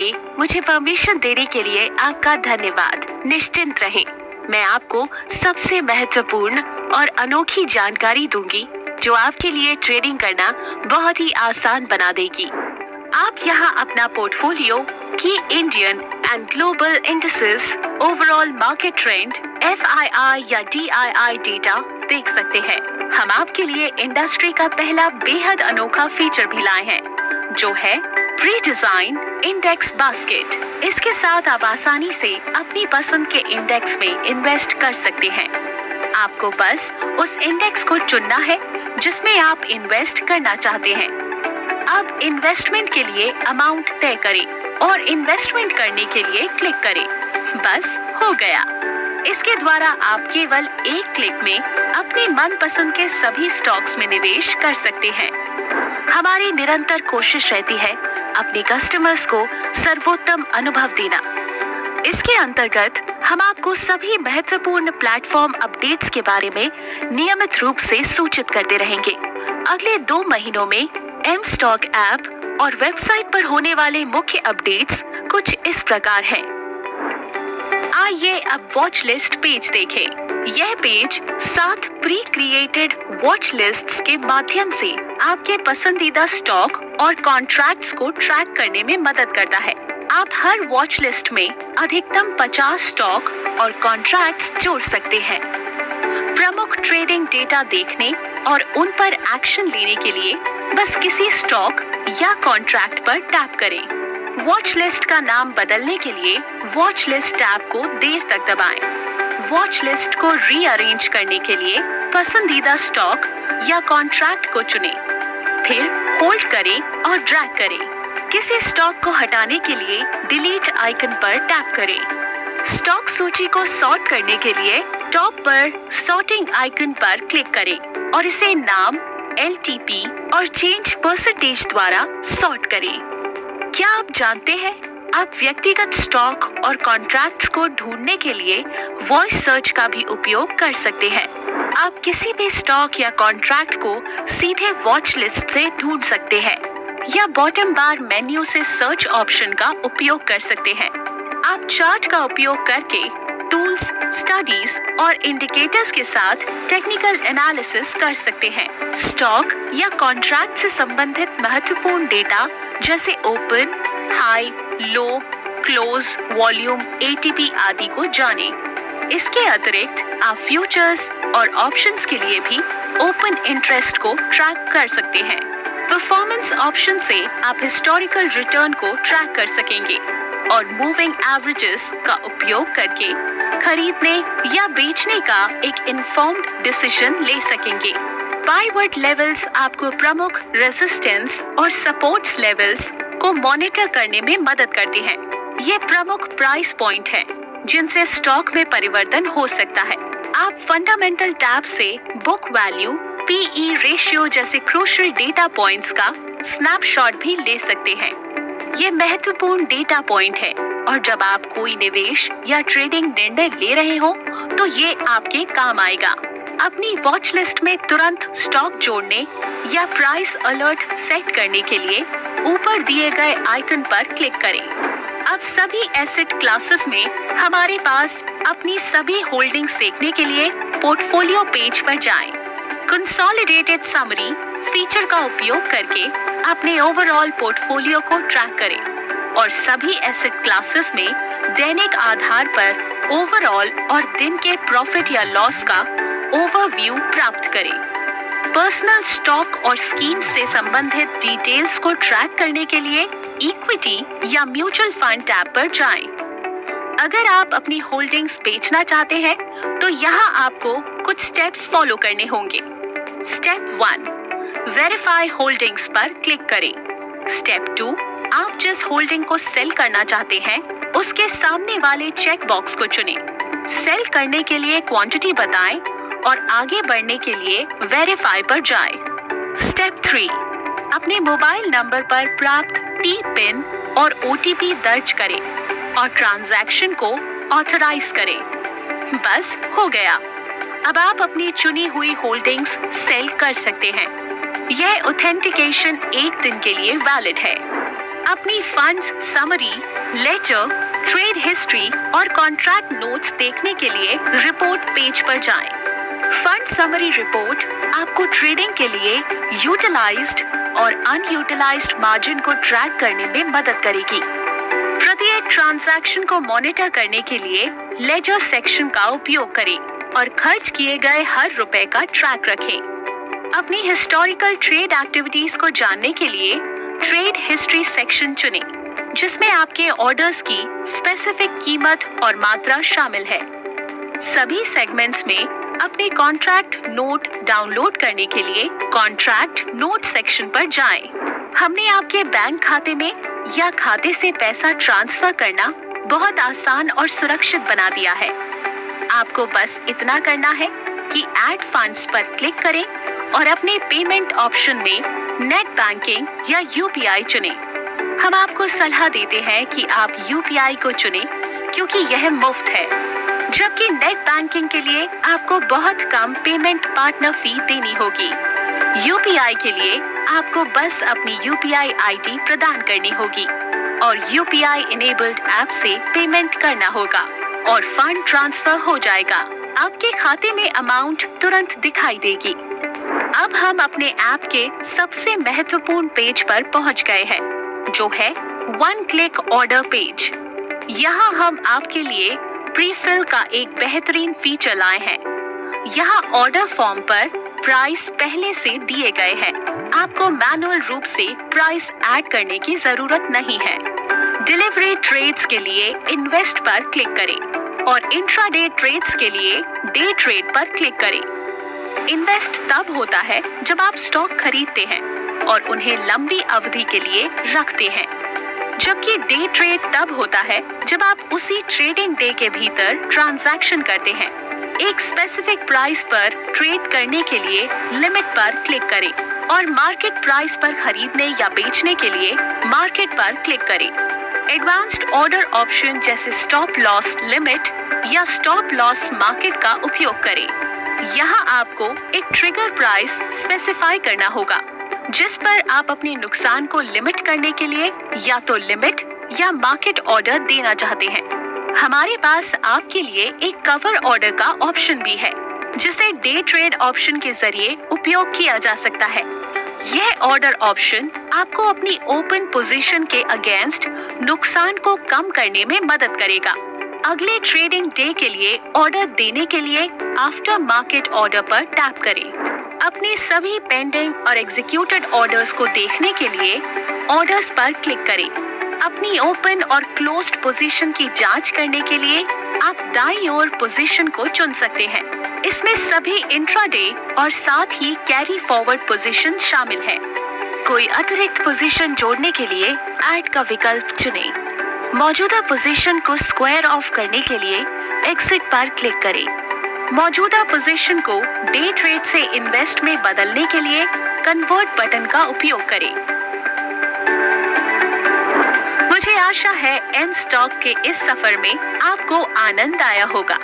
मुझे परमिशन देने के लिए आपका धन्यवाद। निश्चिंत रहें, मैं आपको सबसे महत्वपूर्ण और अनोखी जानकारी दूंगी जो आपके लिए ट्रेडिंग करना बहुत ही आसान बना देगी। आप यहाँ अपना पोर्टफोलियो की Indian and global indices, overall market trend, FII या DII डेटा देख सकते हैं। हम आपके लिए इंडस्ट्री का पहला बेहद अनोखा फीचर भी लाए हैं, जो है प्री डिजाइन इंडेक्स बास्केट। इसके साथ आप आसानी से अपनी पसंद के इंडेक्स में इन्वेस्ट कर सकते हैं। आपको बस उस इंडेक्स को चुनना है जिसमें आप इन्वेस्ट करना चाहते हैं। अब इन्वेस्टमेंट के लिए अमाउंट तय करें और इन्वेस्टमेंट करने के लिए क्लिक करें। बस हो गया। इसके द्वारा आप केवल एक क्लिक में अपने मनपसंद के सभी स्टॉक्स में निवेश कर सकते हैं। हमारी निरंतर कोशिश रहती है अपने कस्टमर्स को सर्वोत्तम अनुभव देना। इसके अंतर्गत हम आपको सभी महत्वपूर्ण प्लेटफॉर्म अपडेट्स के बारे में नियमित रूप से सूचित करते रहेंगे। अगले 2 महीनों में एम स्टॉक ऐप और वेबसाइट पर होने वाले मुख्य अपडेट्स कुछ इस प्रकार हैं। आइए अब वॉच लिस्ट पेज देखें। यह page 7 pre created watch lists के माध्यम से आपके पसंदीदा स्टॉक और कॉन्ट्रैक्ट्स को ट्रैक करने में मदद करता है। आप हर वॉच लिस्ट में अधिकतम 50 स्टॉक और कॉन्ट्रैक्ट्स जोड़ सकते हैं। प्रमुख ट्रेडिंग डेटा देखने और उन पर एक्शन लेने के लिए बस किसी स्टॉक या कॉन्ट्रैक्ट पर टैप करें। वॉच लिस्ट का नाम बदलने के लिए वॉच लिस्ट टैब को देर तक दबाएं। वॉच लिस्ट को रीअरेंज करने के लिए पसंदीदा स्टॉक या कॉन्ट्रैक्ट को चुनें, फिर होल्ड करें और ड्रैग करें। किसी स्टॉक को हटाने के लिए डिलीट आइकन पर टैप करें। स्टॉक सूची को सॉर्ट करने के लिए टॉप पर सॉर्टिंग आइकन पर क्लिक करें और इसे नाम, LTP और चेंज परसेंटेज द्वारा सॉर्ट करें। क्या आप जानते हैं आप व्यक्तिगत स्टॉक और कॉन्ट्रैक्ट्स को ढूंढने के लिए वॉइस सर्च का भी उपयोग कर सकते हैं। आप किसी भी स्टॉक या कॉन्ट्रैक्ट को सीधे वॉच लिस्ट से ढूंढ सकते हैं या बॉटम बार मेन्यू से सर्च ऑप्शन का उपयोग कर सकते हैं। आप चार्ट का उपयोग करके टूल्स, स्टडीज और इंडिकेटर्स के साथ टेक्निकल एनालिसिस कर सकते हैं। स्टॉक या कॉन्ट्रैक्ट से संबंधित महत्वपूर्ण डेटा जैसे ओपन, हाई, लो, क्लोज, वॉल्यूम, ATP आदि को जानें। इसके अतिरिक्त आप फ्यूचर्स और ऑप्शंस के लिए भी ओपन इंटरेस्ट को ट्रैक कर सकते हैं। परफॉर्मेंस ऑप्शन से आप हिस्टोरिकल रिटर्न को ट्रैक कर सकेंगे और मूविंग एवरेजेस का उपयोग करके खरीदने या बेचने का एक इन्फॉर्म्ड डिसीजन ले सकेंगे। पाइवट लेवल्स आपको प्रमुख रेजिस्टेंस और सपोर्ट्स लेवल्स को मॉनिटर करने में मदद करते हैं। ये प्रमुख प्राइस पॉइंट हैं जिनसे स्टॉक में परिवर्तन हो सकता है। आप फंडामेंटल टैब से बुक वैल्यू, PE रेशियो जैसे क्रूशियल डेटा पॉइंट्स का स्नैपशॉट भी ले सकते हैं। ये महत्वपूर्ण डेटा पॉइंट है और जब आप कोई निवेश या ट्रेडिंग निर्णय ले रहे हो तो ये आपके काम आएगा। अपनी वॉच लिस्ट में तुरंत स्टॉक जोड़ने या प्राइस अलर्ट सेट करने के लिए ऊपर दिए गए आइकन पर क्लिक करें। अब सभी एसेट क्लासेस में हमारे पास अपनी सभी होल्डिंग्स देखने के लिए पोर्टफोलियो पेज पर जाएं। कंसोलिडेटेड समरी फीचर का उपयोग करके अपने ओवरऑल पोर्टफोलियो को ट्रैक करें और सभी एसेट क्लासेस में दैनिक आधार पर ओवरऑल और दिन के प्रॉफिट या लॉस का ओवरव्यू प्राप्त करें। पर्सनल स्टॉक और स्कीम से संबंधित डिटेल्स को ट्रैक करने के लिए इक्विटी या म्यूचुअल फंड टैब पर जाएं। अगर आप अपनी होल्डिंग्स बेचना चाहते हैं तो यहाँ आपको कुछ स्टेप्स फॉलो करने होंगे। स्टेप 1, वेरीफाई होल्डिंग्स पर क्लिक करें। स्टेप 2, आप जिस होल्डिंग को सेल करना चाहते हैं उसके सामने वाले चेक बॉक्स को चुनें। सेल करने के लिए क्वांटिटी बताएं और आगे बढ़ने के लिए वेरीफाई पर जाएं। स्टेप 3, अपने मोबाइल नंबर पर प्राप्त T-पिन और OTP दर्ज करें और ट्रांजैक्शन को ऑथराइज करें। बस हो गया। अब आप अपनी चुनी हुई होल्डिंग्स सेल कर सकते हैं। यह ऑथेंटिकेशन 1 दिन के लिए वैलिड है। अपनी funds summary, ledger, trade history और कॉन्ट्रैक्ट नोट्स देखने के लिए रिपोर्ट पेज पर जाएं। फंड समरी रिपोर्ट आपको ट्रेडिंग के लिए यूटिलाइज्ड और अनयूटिलाइज्ड मार्जिन को ट्रैक करने में मदद करेगी। प्रत्येक ट्रांजैक्शन को मॉनिटर करने के लिए लेजर सेक्शन का उपयोग करें और खर्च किए गए हर रुपए का ट्रैक रखें। अपनी हिस्टोरिकल ट्रेड एक्टिविटीज को जानने के लिए ट्रेड हिस्ट्री सेक्शन चुनें, जिसमें आपके ऑर्डर्स की स्पेसिफिक कीमत और मात्रा शामिल है। सभी सेगमेंट्स में अपने कॉन्ट्रैक्ट नोट डाउनलोड करने के लिए कॉन्ट्रैक्ट नोट सेक्शन पर जाएं। हमने आपके बैंक खाते में या खाते से पैसा ट्रांसफर करना बहुत आसान और सुरक्षित बना दिया है। आपको बस इतना करना है कि ऐड फंड्स पर क्लिक करें और अपने पेमेंट ऑप्शन में नेट बैंकिंग या यूपीआई चुनें। हम आपको सलाह देते हैं कि आप यूपीआई को चुनें क्योंकि यह मुफ्त है, जबकि नेट बैंकिंग के लिए आपको बहुत कम पेमेंट पार्टनर फी देनी होगी। यूपीआई के लिए आपको बस अपनी यूपीआई आईडी प्रदान करनी होगी और यूपीआई इनेबल्ड ऐप से पेमेंट करना होगा और फंड ट्रांसफर हो जाएगा। आपके खाते में अमाउंट तुरंत दिखाई देगी। अब हम अपने ऐप के सबसे महत्वपूर्ण पेज पर पहुंच गए हैं, जो है वन क्लिक ऑर्डर पेज। यहाँ हम आपके लिए प्रीफिल का एक बेहतरीन फीचर लाए हैं। यहाँ ऑर्डर फॉर्म पर प्राइस पहले से दिए गए हैं। आपको मैनुअल रूप से प्राइस ऐड करने की जरूरत नहीं है। डिलीवरी ट्रेड्स के लिए इन्वेस्ट पर क्लिक करें और इंट्राडे ट्रेड्स के लिए डे ट्रेड पर क्लिक करें। इन्वेस्ट तब होता है जब आप स्टॉक खरीदते हैं और उन्हें लंबी अवधि के लिए रखते हैं, जबकि डे ट्रेड तब होता है जब आप उसी ट्रेडिंग डे के भीतर ट्रांजैक्शन करते हैं। एक स्पेसिफिक प्राइस पर ट्रेड करने के लिए लिमिट पर क्लिक करें और मार्केट प्राइस पर खरीदने या बेचने के लिए मार्केट पर क्लिक करें। एडवांस्ड ऑर्डर ऑप्शन जैसे स्टॉप लॉस लिमिट या स्टॉप लॉस मार्केट का उपयोग करें। यहाँ आपको एक ट्रिगर प्राइस स्पेसिफाई करना होगा, जिस पर आप अपने नुकसान को लिमिट करने के लिए या तो लिमिट या मार्केट ऑर्डर देना चाहते हैं। हमारे पास आपके लिए एक कवर ऑर्डर का ऑप्शन भी है, जिसे डे ट्रेड ऑप्शन के जरिए उपयोग किया जा सकता है। यह ऑर्डर ऑप्शन आपको अपनी ओपन पोजीशन के अगेंस्ट नुकसान को कम करने में मदद करेगा। अगले ट्रेडिंग डे के लिए ऑर्डर देने के लिए आफ्टर मार्केट ऑर्डर पर टैप करें। अपने सभी पेंडिंग और एग्जीक्यूटेड ऑर्डर्स को देखने के लिए ऑर्डर्स पर क्लिक करें। अपनी ओपन और क्लोज्ड पोजीशन की जांच करने के लिए आप दाईं ओर पोजीशन को चुन सकते हैं। इसमें सभी इंट्राडे और साथ ही कैरी फॉरवर्ड पोजीशन शामिल है। कोई अतिरिक्त पोजीशन जोड़ने के लिए ऐड का विकल्प चुनें। मौजूदा पोजीशन को स्क्वायर ऑफ करने के लिए एग्जिट पर क्लिक करें। मौजूदा पोजीशन को डे ट्रेड से इन्वेस्ट में बदलने के लिए कन्वर्ट बटन का उपयोग करें। मुझे आशा है एम स्टॉक के इस सफर में आपको आनंद आया होगा।